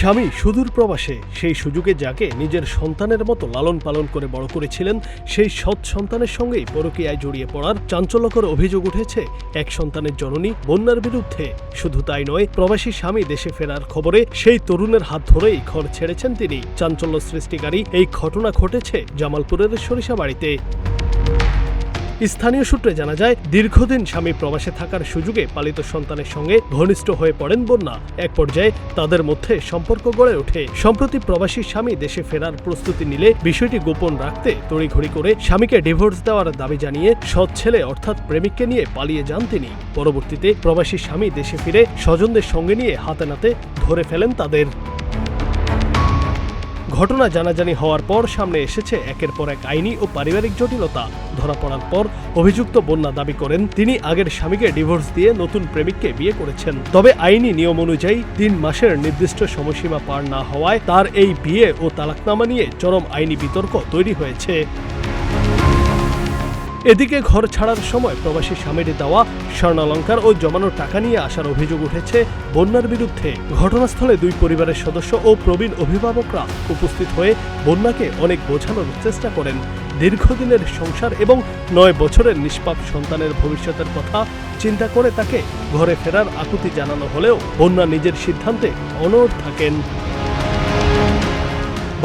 স্বামী সুদূর প্রবাসে, সেই সুযোগে যাকে নিজের সন্তানের মতো লালন পালন করে বড় করেছিলেন, সেই সৎ সন্তানের সঙ্গেই পরকীয়ায় জড়িয়ে পড়ার চাঞ্চল্যকর অভিযোগ উঠেছে এক সন্তানের জননী বন্যার বিরুদ্ধে। শুধু তাই নয়, প্রবাসী স্বামী দেশে ফেরার খবরে সেই তরুণের হাত ধরেই ঘর ছেড়েছেন তিনি। চাঞ্চল্য সৃষ্টিকারী এই ঘটনা ঘটেছে জামালপুরের সরিষাবাড়িতে। স্থানীয় সূত্রে জানা যায়, দীর্ঘদিন স্বামী প্রবাসে থাকার সুযোগে পালিত সন্তানের সঙ্গে ঘনিষ্ঠ হয়ে পড়েন বন্যা। এক পর্যায়ে তাদের মধ্যে সম্পর্ক গড়ে ওঠে। সম্প্রতি প্রবাসী স্বামী দেশে ফেরার প্রস্তুতি নিলে বিষয়টি গোপন রাখতে তড়িঘড়ি করে স্বামীকে ডিভোর্স দেওয়ার দাবি জানিয়ে সৎ ছেলে অর্থাৎ প্রেমিককে নিয়ে পালিয়ে যান তিনি। পরবর্তীতে প্রবাসী স্বামী দেশে ফিরে স্বজনদের সঙ্গে নিয়ে হাতে নাতে ধরে ফেলেন তাদের। ঘটনা জানাজানি হওয়ার পর সামনে এসেছে একের পর এক আইনি ও পারিবারিক জটিলতা। ধরা পড়ার পর অভিযুক্ত বন্যা দাবি করেন তিনি আগের স্বামীকে ডিভোর্স দিয়ে নতুন প্রেমিককে বিয়ে করেছেন। তবে আইনি নিয়ম অনুযায়ী ৩ মাসের নির্দিষ্ট সময়সীমা পার না হওয়ায় তার এই বিয়ে ও তালাকনামা নিয়ে চরম আইনি বিতর্ক তৈরি হয়েছে। এদিকে ঘর ছাড়ার সময় প্রবাসী স্বামীর দেওয়া স্বর্ণালংকার ও জমানো টাকা নিয়ে আসার অভিযোগ উঠেছে বন্যার বিরুদ্ধে। ঘটনাস্থলে 2 পরিবারের সদস্য ও প্রবীণ অভিভাবকরা উপস্থিত হয়ে বন্যাকে অনেক বোঝানোর চেষ্টা করেন। দীর্ঘদিনের সংসার এবং 9 বছরের নিষ্পাপ সন্তানের ভবিষ্যতের কথা চিন্তা করে তাকে ঘরে ফেরার আকুতি জানানো হলেও বন্যা নিজের সিদ্ধান্তে অনড় থাকেন।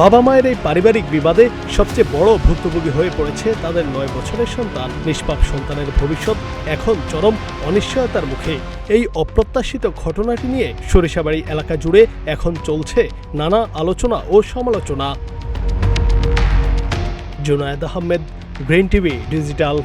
বাবা মায়ের এই পারিবারিক বিবাদে সবচেয়ে বড় ভুক্তভোগী হয়ে পড়েছে তাদের 9 বছরের সন্তান। নিষ্পাপ সন্তানের ভবিষ্যৎ এখন চরম অনিশ্চয়তার মুখে। এই অপ্রত্যাশিত ঘটনাটি নিয়ে সরিষাবাড়ি এলাকা জুড়ে এখন চলছে নানা আলোচনা ও সমালোচনা। Junaid Ahmed, green TV digital.